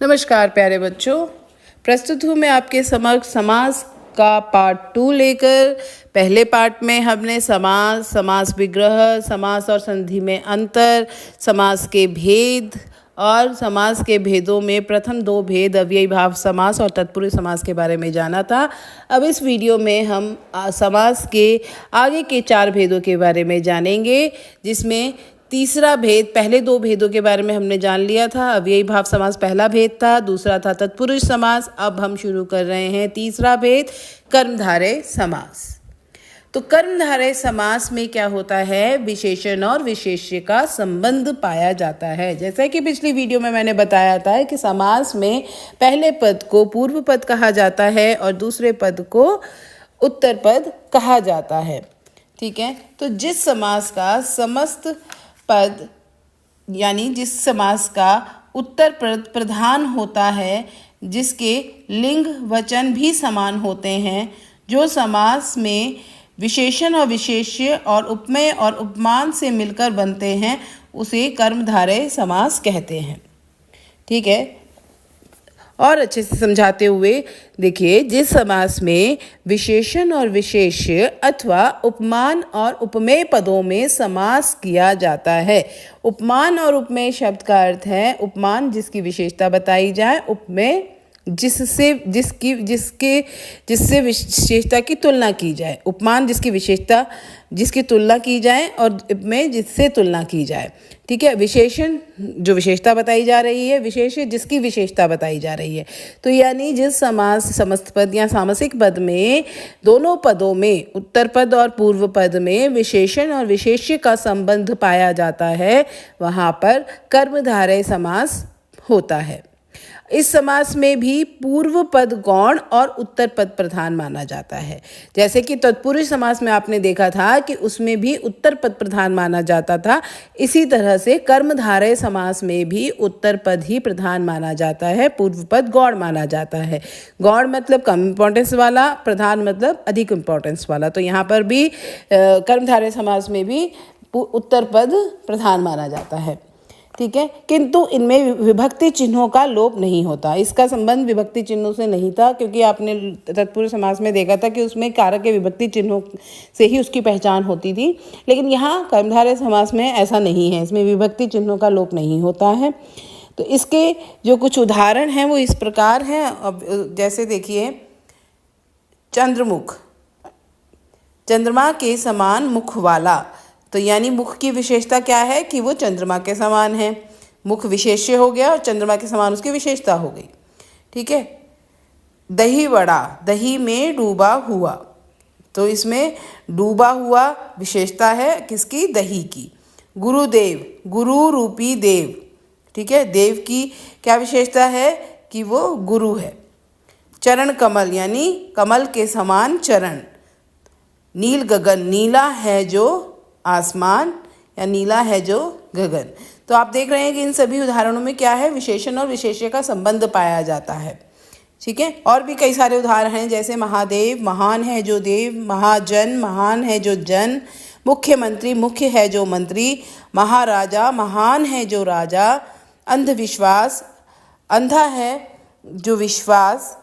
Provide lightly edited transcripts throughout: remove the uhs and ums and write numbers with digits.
नमस्कार प्यारे बच्चों, प्रस्तुत हूँ मैं आपके समक्ष समास का पार्ट 2 लेकर। पहले पार्ट में हमने समास, समास विग्रह, समास और संधि में अंतर, समास के भेद और समास के भेदों में प्रथम 2 भेद अव्ययी भाव समास और तत्पुरुष समास के बारे में जाना था। अब इस वीडियो में हम समास के आगे के 4 भेदों के बारे में जानेंगे, जिसमें तीसरा भेद, पहले 2 भेदों के बारे में हमने जान लिया था। अव्ययी भाव समास पहला भेद था, दूसरा था तत्पुरुष समास। अब हम शुरू कर रहे हैं तीसरा भेद, कर्मधारय समास। तो कर्मधारय समास में क्या होता है, विशेषण और विशेष्य का संबंध पाया जाता है। जैसा कि पिछली वीडियो में मैंने बताया था कि समास में पहले पद को पूर्व पद कहा जाता है और दूसरे पद को उत्तर पद कहा जाता है। ठीक है, तो जिस समास का समस्त पद यानी जिस समास का उत्तर पद प्रधान होता है, जिसके लिंग वचन भी समान होते हैं, जो समास में विशेषण और विशेष्य और उपमेय और उपमान से मिलकर बनते हैं, उसे कर्मधारय समास कहते हैं। ठीक है, और अच्छे से समझाते हुए देखिए, जिस समास में विशेषण और विशेष्य अथवा उपमान और उपमेय पदों में समास किया जाता है। उपमान और उपमेय शब्द का अर्थ है उपमान जिसकी विशेषता बताई जाए, उपमेय जिससे विशेषता की तुलना की जाए। उपमान जिसकी तुलना की जाए और उपमेय जिससे तुलना की जाए। ठीक है, विशेषण जो विशेषता बताई जा रही है, विशेष्य जिसकी विशेषता बताई जा रही है। तो यानी जिस समास समस्त पद या सामसिक पद में दोनों पदों में, उत्तर पद और पूर्व पद में विशेषण और विशेष्य का संबंध पाया जाता है, वहाँ पर कर्मधारय समास होता है। इस समास में भी पूर्व पद गौण और उत्तर पद प्रधान माना जाता है। जैसे कि तत्पुरुष समास में आपने देखा था कि उसमें भी उत्तर पद प्रधान माना जाता था, इसी तरह से कर्मधारय समास में भी उत्तर पद ही प्रधान माना जाता है, पूर्व पद गौण माना जाता है। गौण मतलब कम इंपॉर्टेंस वाला, प्रधान मतलब अधिक इंपॉर्टेंस वाला। तो यहाँ पर भी कर्मधारय समास में भी उत्तर पद प्रधान माना जाता है। ठीक है, किंतु इनमें विभक्ति चिन्हों का लोप नहीं होता। इसका संबंध विभक्ति चिन्हों से नहीं था, क्योंकि आपने तत्पुरुष समास में देखा था कि उसमें कारक के विभक्ति चिन्हों से ही उसकी पहचान होती थी। लेकिन यहाँ कर्मधारय समास में ऐसा नहीं है, इसमें विभक्ति चिन्हों का लोप नहीं होता है। तो इसके जो कुछ उदाहरण हैं वो इस प्रकार हैं। अब जैसे देखिए, चंद्रमुख, चंद्रमा के समान मुख वाला। तो यानी मुख की विशेषता क्या है कि वो चंद्रमा के समान है। मुख विशेष्य हो गया और चंद्रमा के समान उसकी विशेषता हो गई। ठीक है, दही वड़ा, दही में डूबा हुआ। तो इसमें डूबा हुआ विशेषता है किसकी, दही की। गुरुदेव, गुरु रूपी देव। ठीक है, देव की क्या विशेषता है कि वो गुरु है। चरण कमल यानी कमल के समान चरण। नील गगन, नीला है जो आसमान या नीला है जो गगन। तो आप देख रहे हैं कि इन सभी उदाहरणों में क्या है, विशेषण और विशेष्य का संबंध पाया जाता है। ठीक है, और भी कई सारे उदाहरण हैं, जैसे महादेव, महान है जो देव। महाजन, महान है जो जन। मुख्यमंत्री, मुख्य है जो मंत्री। महाराजा, महान है जो राजा। अंधविश्वास, अंधा है जो विश्वास।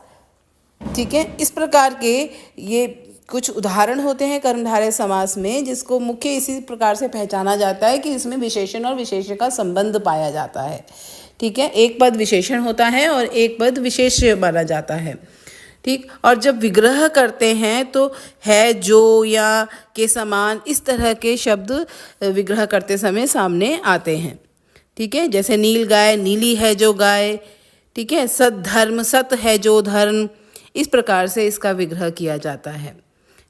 ठीक है, इस प्रकार के ये कुछ उदाहरण होते हैं कर्मधारय समास में, जिसको मुख्य इसी प्रकार से पहचाना जाता है कि इसमें विशेषण और विशेष्य का संबंध पाया जाता है। ठीक है, एक पद विशेषण होता है और एक पद विशेष्य माना जाता है। ठीक, और जब विग्रह करते हैं तो है, जो, या, के समान, इस तरह के शब्द विग्रह करते समय सामने आते हैं। ठीक है, जैसे नील गाय, नीली है जो गाय। ठीक है, सत धर्म, सत है जो धर्म। इस प्रकार से इसका विग्रह किया जाता है।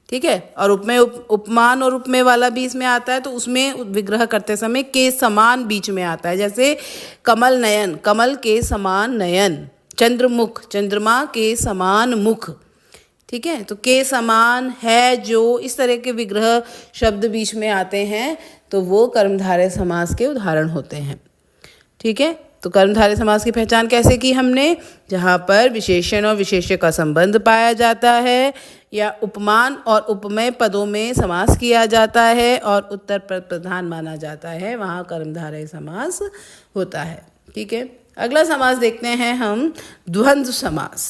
ठीक है, और उपमेय, उपमान और उपमेय वाला भी इसमें आता है, तो उसमें विग्रह करते समय के समान बीच में आता है। जैसे कमल नयन, कमल के समान नयन। चंद्रमुख, चंद्रमा के समान मुख। ठीक है, तो के समान, है जो, इस तरह के विग्रह शब्द बीच में आते हैं, तो वो कर्मधारय समास के उदाहरण होते हैं। ठीक है, तो कर्मधारय समास की पहचान कैसे की हमने, जहाँ पर विशेषण और विशेष्य का संबंध पाया जाता है, या उपमान और उपमेय पदों में समास किया जाता है और उत्तर पद प्रधान माना जाता है, वहाँ कर्मधारय समास होता है। ठीक है, अगला समास देखते हैं हम, द्वंद्व समास।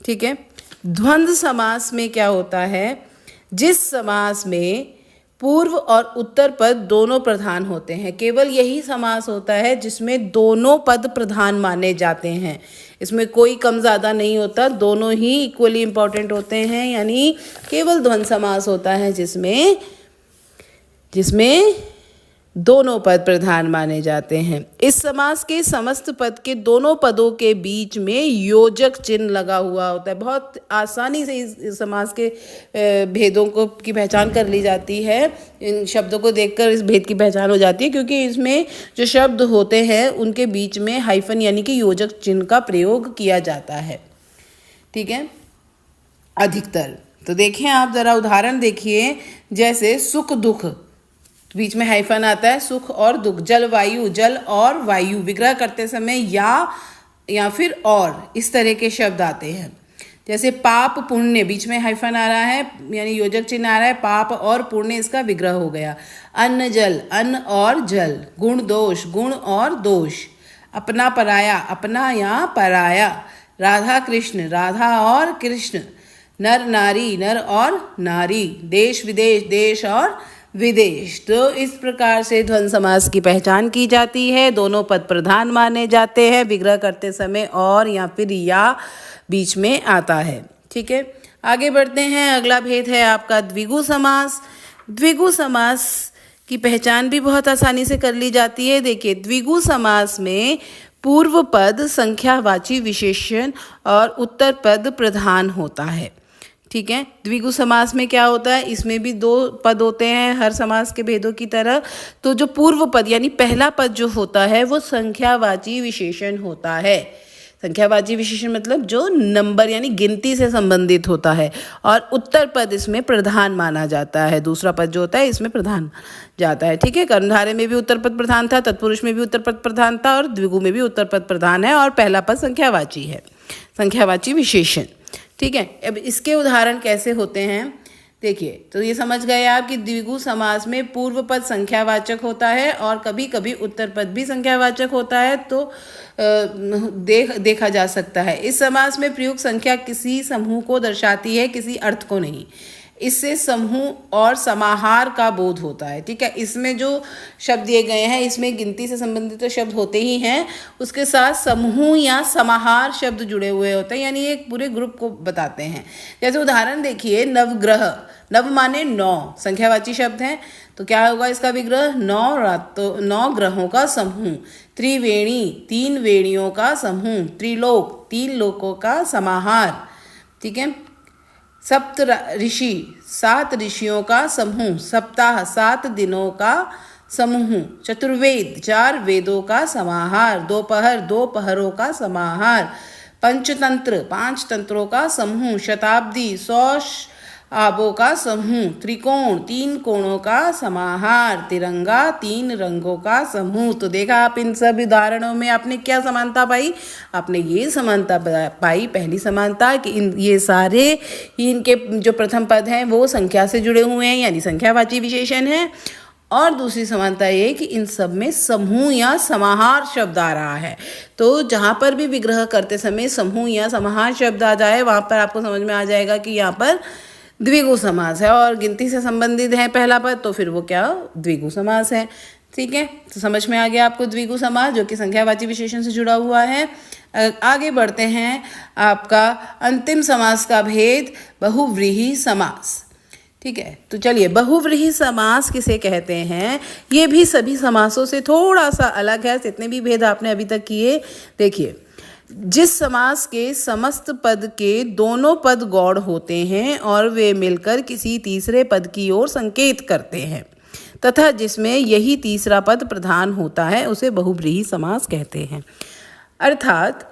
ठीक है, द्वंद्व समास में क्या होता है, जिस समास में पूर्व और उत्तर पद दोनों प्रधान होते हैं, केवल यही समास होता है जिसमें दोनों पद प्रधान माने जाते हैं। इसमें कोई कम ज़्यादा नहीं होता, दोनों ही इक्वली इम्पॉर्टेंट होते हैं, यानी केवल द्वंद्व समास होता है जिसमें दोनों पद प्रधान माने जाते हैं। इस समास के समस्त पद के दोनों पदों के बीच में योजक चिन्ह लगा हुआ होता है। बहुत आसानी से इस समास के भेदों की पहचान कर ली जाती है। इन शब्दों को देखकर इस भेद की पहचान हो जाती है, क्योंकि इसमें जो शब्द होते हैं उनके बीच में हाइफन यानी कि योजक चिन्ह का प्रयोग किया जाता है। ठीक है, अधिकतर। तो देखें आप ज़रा उदाहरण देखिए, जैसे सुख दुख, बीच में हाइफन आता है, सुख और दुख। जलवायु, जल और वायु, विग्रह करते समय या फिर और, इस तरह के शब्द आते हैं। जैसे पाप पुण्य, बीच में हाइफन आ रहा है यानी योजक चिन्ह आ रहा है, पाप और पुण्य इसका विग्रह हो गया। अन्न जल, अन्न और जल। गुण दोष, गुण और दोष। अपना पराया, अपना या पराया। राधा कृष्ण, राधा और कृष्ण। नर नारी, नर और नारी। देश विदेश, देश और विदेश। तो इस प्रकार से द्वंद्व समास की पहचान की जाती है। दोनों पद प्रधान माने जाते हैं, विग्रह करते समय और या फिर या बीच में आता है। ठीक है, आगे बढ़ते हैं। अगला भेद है आपका द्विगु समास। द्विगु समास की पहचान भी बहुत आसानी से कर ली जाती है। देखिए, द्विगु समास में पूर्व पद संख्यावाची विशेषण और उत्तर पद प्रधान होता है। ठीक है, द्विगु समास में क्या होता है, इसमें भी दो पद होते हैं हर समास के भेदों की तरह। तो जो पूर्व पद यानी पहला पद जो होता है वो संख्यावाची विशेषण होता है। संख्यावाची विशेषण मतलब जो नंबर यानी गिनती से संबंधित होता है, और उत्तर पद इसमें प्रधान माना जाता है। दूसरा पद जो होता है इसमें प्रधान जाता है। ठीक है, कर्मधारय में भी उत्तर पद प्रधान था, तत्पुरुष में भी उत्तर पद प्रधान था, और द्विगु में भी उत्तर पद प्रधान है, और पहला पद संख्यावाची है, संख्यावाची विशेषण। ठीक है, अब इसके उदाहरण कैसे होते हैं देखिए। तो ये समझ गए आप कि द्विगु समास में पूर्व पद संख्यावाचक होता है और कभी कभी उत्तर पद भी संख्यावाचक होता है। तो देखा जा सकता है। इस समास में प्रयुक्त संख्या किसी समूह को दर्शाती है, किसी अर्थ को नहीं। इससे समूह और समाहार का बोध होता है। ठीक है, इसमें जो शब्द दिए गए हैं इसमें गिनती से संबंधित तो शब्द होते ही हैं, उसके साथ समूह या समाहार शब्द जुड़े हुए होते हैं, यानी एक पूरे ग्रुप को बताते हैं। जैसे उदाहरण देखिए, नवग्रह। नव माने 9, संख्यावाची शब्द हैं, तो क्या होगा इसका विग्रह, 9 ग्रहों का समूह। त्रिवेणी, 3 वेणियों का समूह। त्रिलोक, 3 लोकों का समाहार। ठीक है, सप्त ऋषि, 7 ऋषियों का समूह। सप्ताह, 7 दिनों का समूह। चतुर्वेद, 4 वेदों का समाहार। दोपहर, 2 पहरों का समाहार। पंचतंत्र, 5 तंत्रों का समूह। शताब्दी, 100 आबों का समूह। त्रिकोण, 3 कोणों का समाहार। तिरंगा, 3 रंगों का समूह। तो देखा आप इन सब उदाहरणों में आपने क्या समानता पाई, आपने ये समानता पाई, पहली समानता कि ये सारे इनके जो प्रथम पद हैं वो संख्या से जुड़े हुए हैं यानी संख्यावाची विशेषण है। और दूसरी समानता ये कि इन सब में समूह या समाहार शब्द आ रहा है। तो जहाँ पर भी विग्रह करते समय समूह या समाहार शब्द आ जाए वहाँ पर आपको समझ में आ जाएगा कि यहाँ पर द्विगु समास है, और गिनती से संबंधित है पहला पद, तो फिर वो क्या, द्विगु समास है। ठीक है, तो समझ में आ गया आपको द्विगु समास जो कि संख्यावाची विशेषण से जुड़ा हुआ है। आगे बढ़ते हैं, आपका अंतिम समास का भेद बहुव्रीहि समास। ठीक है, तो चलिए, बहुव्रीहि समास किसे कहते हैं, ये भी सभी समासों से थोड़ा सा अलग है। जितने भी भेद आपने अभी तक किए, देखिए, जिस समास के समस्त पद के दोनों पद गौड़ होते हैं और वे मिलकर किसी तीसरे पद की ओर संकेत करते हैं तथा जिसमें यही तीसरा पद प्रधान होता है, उसे बहुव्रीहि समास कहते हैं। अर्थात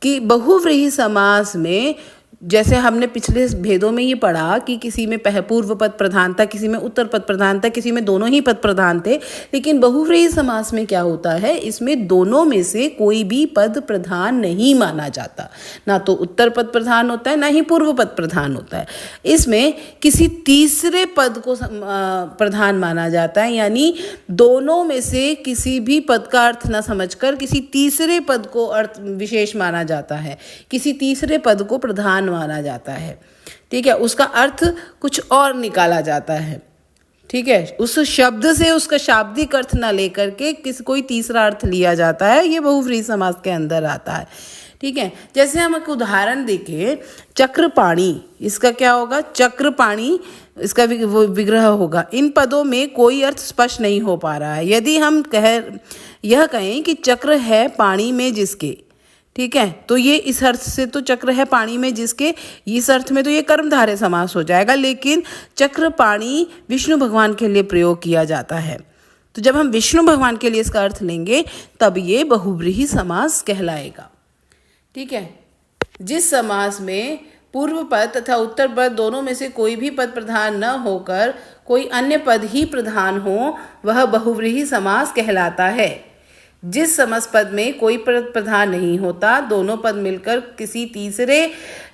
कि बहुव्रीहि समास में जैसे हमने पिछले भेदों में ये पढ़ा कि किसी में पूर्व पद प्रधान था, किसी में उत्तर पद प्रधान था, किसी में दोनों ही पद प्रधान थे। लेकिन बहुव्रीहि समास में क्या होता है, इसमें दोनों में से कोई भी पद प्रधान नहीं माना जाता। ना तो उत्तर पद प्रधान होता है, ना ही पूर्व पद प्रधान होता है। इसमें किसी तीसरे पद को प्रधान माना जाता है, यानी दोनों में से किसी भी पद का अर्थ न समझकर किसी तीसरे पद को अर्थ विशेष माना जाता है, किसी तीसरे पद को प्रधान माना जाता है। ठीक है, उसका अर्थ कुछ और निकाला जाता है। ठीक है, उस शब्द से उसका शाब्दिक अर्थ ना लेकर के कोई तीसरा अर्थ लिया जाता है, ये बहुव्रीहि समास के अंदर आता है। ठीक है, जैसे हम एक उदाहरण देखें, चक्रपाणी, इसका क्या होगा, चक्रपाणी, इसका विग्रह होगा। इन पदों में कोई अर्थ स्पष्ट नहीं हो पा रहा है। यदि हम यह कहें कि चक्र है पानी में जिसके, ठीक है, तो ये इस अर्थ से तो चक्र है पानी में जिसके, इस अर्थ में तो ये कर्मधारय समास हो जाएगा। लेकिन चक्र पाणी विष्णु भगवान के लिए प्रयोग किया जाता है, तो जब हम विष्णु भगवान के लिए इसका अर्थ लेंगे तब ये बहुव्रीहि समास कहलाएगा। ठीक है, जिस समास में पूर्व पद तथा उत्तर पद दोनों में से कोई भी पद प्रधान न होकर कोई अन्य पद ही प्रधान हो, वह बहुव्रीहि समास कहलाता है। जिस समास पद में कोई पद प्रधान नहीं होता, दोनों पद मिलकर किसी तीसरे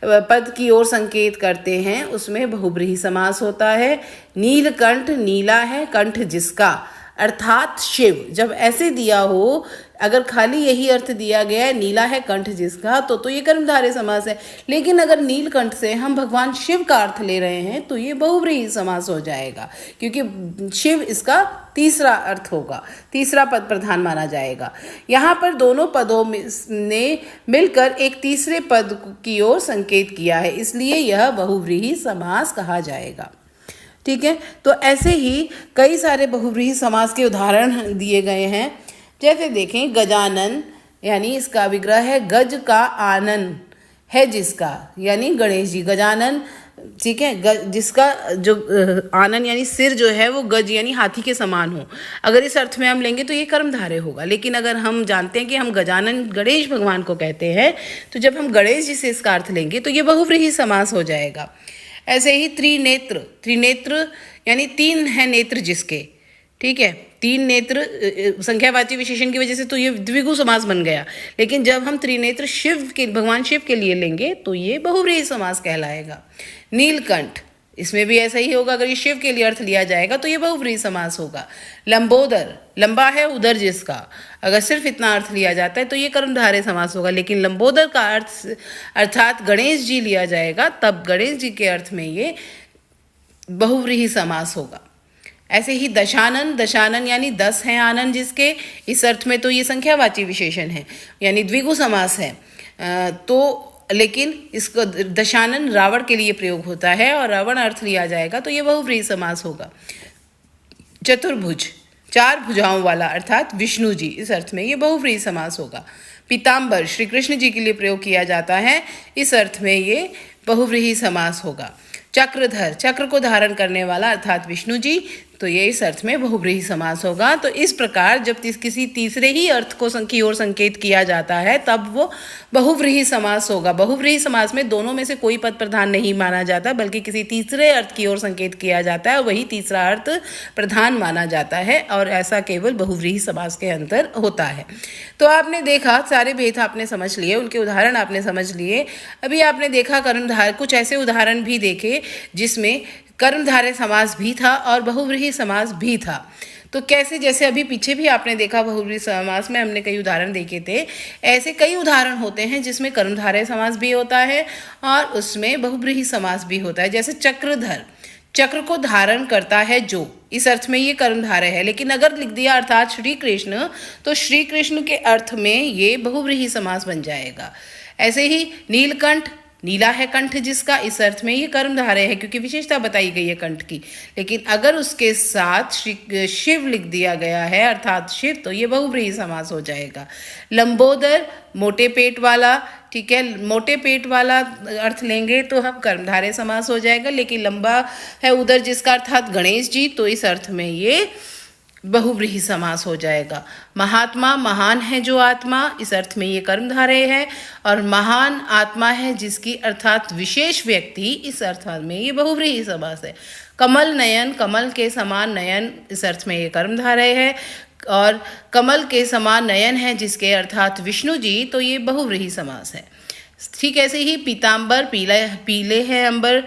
पद की ओर संकेत करते हैं, उसमें बहुव्रीहि समास होता है। नीलकंठ, नीला है कंठ जिसका, अर्थात शिव। जब ऐसे दिया हो, अगर खाली यही अर्थ दिया गया है नीला है कंठ जिसका, तो ये कर्मधारय समास है। लेकिन अगर नीलकंठ से हम भगवान शिव का अर्थ ले रहे हैं तो ये बहुव्रीहि समास हो जाएगा, क्योंकि शिव इसका तीसरा अर्थ होगा, तीसरा पद प्रधान माना जाएगा। यहाँ पर दोनों पदों ने मिलकर एक तीसरे पद की ओर संकेत किया है, इसलिए यह बहुव्रीहि समास कहा जाएगा। ठीक है, तो ऐसे ही कई सारे बहुव्रीहि समास के उदाहरण दिए गए हैं। जैसे देखें, गजानन, यानी इसका विग्रह है गज का आनन है जिसका, यानी गणेश जी। गजानन, ठीक है, जिसका जो आनन यानी सिर जो है वो गज यानी हाथी के समान हो। अगर इस अर्थ में हम लेंगे तो ये कर्मधारय होगा। लेकिन अगर हम जानते हैं कि हम गजानन गणेश भगवान को कहते हैं, तो जब हम गणेश जी से इसका अर्थ लेंगे तो ये बहुव्रीहि समास हो जाएगा। ऐसे ही त्रिनेत्र, त्रिनेत्र यानी तीन है नेत्र जिसके, ठीक है, तीन नेत्र संख्यावाची विशेषण की वजह से तो ये द्विगु समास बन गया। लेकिन जब हम त्रिनेत्र शिव के, भगवान शिव के लिए लेंगे तो ये बहुव्रीहि समास कहलाएगा। नीलकंठ, इसमें भी ऐसा ही होगा, अगर ये शिव के लिए अर्थ लिया जाएगा तो ये बहुव्रीहि समास होगा। लंबोदर, लंबा है उदर जिसका, अगर सिर्फ इतना अर्थ लिया जाता है तो ये कर्मधारय समास होगा। लेकिन लंबोदर का अर्थ अर्थात गणेश जी लिया जाएगा, तब गणेश जी के अर्थ में ये बहुव्रीहि समास होगा। ऐसे ही दशानन, दशानन यानी 10 हैं आनन जिसके, इस अर्थ में तो ये संख्यावाची विशेषण है, यानी द्विगु समास है। तो लेकिन इसको दशानन रावण के लिए प्रयोग होता है और रावण अर्थ लिया जाएगा तो ये बहुव्रीहि समास होगा। चतुर्भुज, 4 भुजाओं वाला अर्थात विष्णु जी, इस अर्थ में ये बहुव्रीहि समास होगा। पीताम्बर, श्री कृष्ण जी के लिए प्रयोग किया जाता है, इस अर्थ में ये बहुव्रीहि समास होगा। चक्रधर, चक्र को धारण करने वाला अर्थात विष्णु जी, तो ये इस अर्थ में बहुव्रीहि समास होगा। तो इस प्रकार जब किसी तीसरे ही अर्थ को की ओर संकेत किया जाता है तब वो बहुव्रीहि समास होगा। बहुव्रीहि समास में दोनों में से कोई पद प्रधान नहीं माना जाता, बल्कि किसी तीसरे अर्थ की ओर संकेत किया जाता है, वही तीसरा अर्थ प्रधान माना जाता है, और ऐसा केवल बहुव्रीहि समास के अंदर होता है। तो आपने देखा, सारे भेद आपने समझ लिए, उनके उदाहरण आपने समझ लिए। अभी आपने देखा कर्मधारय, कुछ ऐसे उदाहरण भी देखे जिसमें कर्मधारय समास भी था और बहुव्रीहि समास भी था। तो कैसे, जैसे अभी पीछे भी आपने देखा बहुव्रीहि समास में हमने कई उदाहरण देखे थे, ऐसे कई उदाहरण होते हैं जिसमें कर्मधारय समास भी होता है और उसमें बहुव्रीहि समास भी होता है। जैसे चक्रधर, चक्र को धारण करता है जो, इस अर्थ में ये कर्मधारय है। लेकिन अगर लिख दिया अर्थात श्री कृष्ण, तो श्री कृष्ण के अर्थ में ये बहुव्रीहि समास बन जाएगा। ऐसे ही नीलकंठ, नीला है कंठ जिसका, इस अर्थ में ये कर्मधारय है क्योंकि विशेषता बताई गई है कंठ की। लेकिन अगर उसके साथ शिव लिख दिया गया है अर्थात शिव, तो ये बहुव्रीहि समास हो जाएगा। लंबोदर, मोटे पेट वाला, ठीक है, मोटे पेट वाला अर्थ लेंगे तो हम कर्मधारय समास हो जाएगा। लेकिन लंबा है उदर जिसका अर्थात गणेश जी, तो इस अर्थ में ये बहुव्रीहि समास हो जाएगा। महात्मा, महान है जो आत्मा, इस अर्थ में ये कर्मधारय है, और महान आत्मा है जिसकी, अर्थात विशेष व्यक्ति, इस अर्थ में ये बहुव्रीहि समास है। कमल नयन, कमल के समान नयन, इस अर्थ में ये कर्मधारय है, और कमल के समान नयन है जिसके, अर्थात विष्णु जी, तो ये बहुव्रीहि समास है। ठीक ऐसे ही पीताम्बर, पीले है अंबर,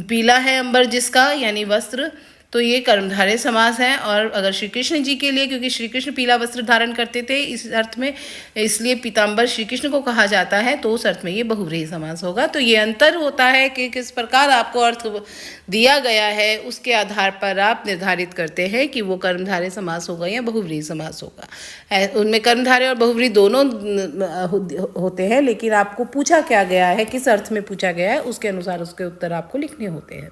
पीला है अंबर जिसका, यानी वस्त्र, तो ये कर्मधारय समास है। और अगर श्री कृष्ण जी के लिए, क्योंकि श्री कृष्ण पीला वस्त्र धारण करते थे इस अर्थ में, इसलिए पीताम्बर श्री कृष्ण को कहा जाता है, तो उस अर्थ में ये बहुव्रीहि समास होगा। तो ये अंतर होता है कि किस प्रकार आपको अर्थ दिया गया है, उसके आधार पर आप निर्धारित करते हैं कि वो कर्मधारय समास होगा या बहुव्रीहि समास होगा। उनमें कर्मधारय और बहुव्रीहि दोनों होते हैं, लेकिन आपको पूछा क्या गया है, किस अर्थ में पूछा गया है, उसके अनुसार उसके उत्तर आपको लिखने होते हैं।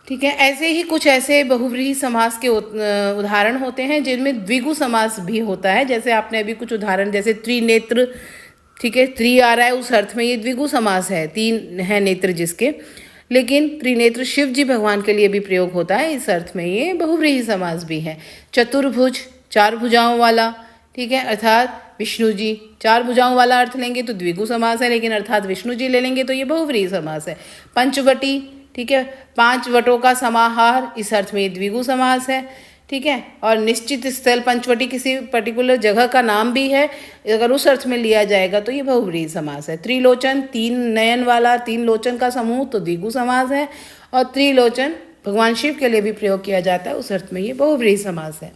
ठीक है, ऐसे ही कुछ ऐसे बहुव्रीहि समास के उदाहरण होते हैं जिनमें द्विगु समास भी होता है। जैसे आपने अभी कुछ उदाहरण, जैसे त्रिनेत्र, ठीक है, त्रि आ रहा है, उस अर्थ में ये द्विगु समास है, 3 है नेत्र जिसके, लेकिन त्रिनेत्र शिव जी भगवान के लिए भी प्रयोग होता है, इस अर्थ में ये बहुव्रीहि समास भी है। चतुर्भुज, 4 भुजाओं वाला, ठीक है, अर्थात विष्णु जी, 4 भुजाओं वाला अर्थ लेंगे तो द्विगु समास है, लेकिन अर्थात विष्णु जी ले लेंगे तो ये बहुव्रीहि समास है। पंचवटी, ठीक है, 5 वटों का समाहार, इस अर्थ में द्विगु समास है। ठीक है, और निश्चित स्थल, पंचवटी किसी पर्टिकुलर जगह का नाम भी है, अगर उस अर्थ में लिया जाएगा तो ये बहुव्रीहि समास है। त्रिलोचन, 3 नयन वाला, 3 लोचन का समूह, तो द्विगु समास है। और त्रिलोचन भगवान शिव के लिए भी प्रयोग किया जाता है, उस अर्थ में ये बहुव्रीहि समास है।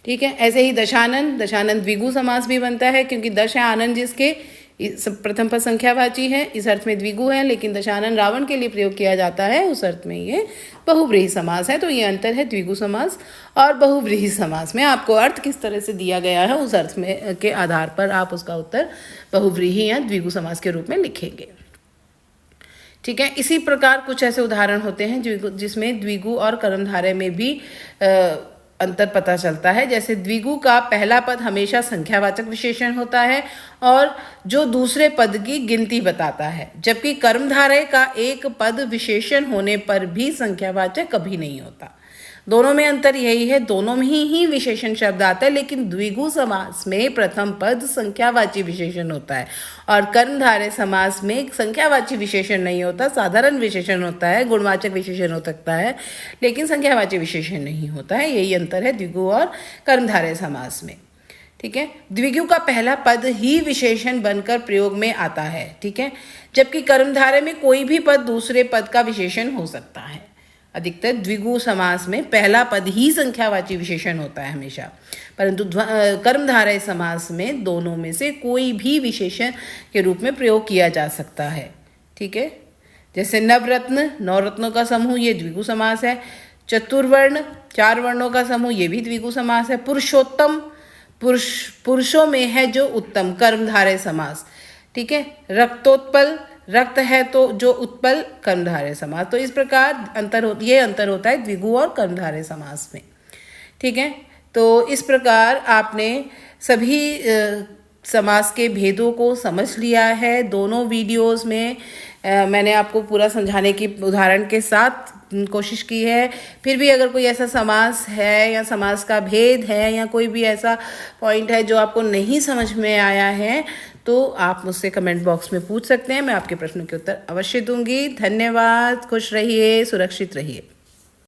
ठीक है, ऐसे ही दशानन, दशानन द्विगु समास भी बनता है, क्योंकि दश है आनंद जिसके, प्रथम पद संख्यावाची है, इस अर्थ में द्विगु है, लेकिन दशानन रावण के लिए प्रयोग किया जाता है, उस अर्थ में ये बहुव्रीहि समास है। तो ये अंतर है द्विगु समास और बहुव्रीहि समास में। आपको अर्थ किस तरह से दिया गया है, उस अर्थ में के आधार पर आप उसका उत्तर बहुव्रीहि या द्विगु समास के रूप में लिखेंगे। ठीक है, इसी प्रकार कुछ ऐसे उदाहरण होते हैं जिसमें द्विगु और कर्मधारय में भी अंतर पता चलता है। जैसे द्विगु का पहला पद हमेशा संख्यावाचक विशेषण होता है और जो दूसरे पद की गिनती बताता है, जबकि कर्मधारय का एक पद विशेषण होने पर भी संख्यावाचक कभी नहीं होता। दोनों में अंतर यही है, दोनों में ही विशेषण शब्द आता है, लेकिन द्विगु समास में प्रथम पद संख्यावाची विशेषण होता है और कर्मधारय समास में संख्यावाची विशेषण नहीं होता, साधारण विशेषण होता है, गुणवाचक विशेषण हो सकता है, लेकिन संख्यावाची विशेषण नहीं होता है। यही अंतर है द्विगु और कर्मधारय समास में। ठीक है, द्विगु का पहला पद ही विशेषण बनकर प्रयोग में आता है। ठीक है, जबकि कर्मधारय में कोई भी पद दूसरे पद का विशेषण हो सकता है। अधिकतर द्विगु समास में पहला पद ही संख्यावाची विशेषण होता है हमेशा, परंतु कर्मधारय समास में दोनों में से कोई भी विशेषण के रूप में प्रयोग किया जा सकता है। ठीक है, जैसे नवरत्न, 9 रत्नों का समूह, ये द्विगु समास है। चतुर्वर्ण, 4 वर्णों का समूह, ये भी द्विगु समास है। पुरुषोत्तम, पुरुषों में है जो उत्तम, कर्मधारय समास। ठीक है, रक्तोत्पल, रक्त है तो जो उत्पल, कर्मधारय समास। तो इस प्रकार ये अंतर होता है द्विगु और कर्मधारय समास में। ठीक है, तो इस प्रकार आपने सभी समास के भेदों को समझ लिया है। दोनों वीडियोस में मैंने आपको पूरा समझाने की उदाहरण के साथ कोशिश की है। फिर भी अगर कोई ऐसा समास है या समास का भेद है या कोई भी ऐसा पॉइंट है जो आपको नहीं समझ में आया है, तो आप मुझसे कमेंट बॉक्स में पूछ सकते हैं। मैं आपके प्रश्नों के उत्तर अवश्य दूंगी। धन्यवाद, खुश रहिए, सुरक्षित रहिए।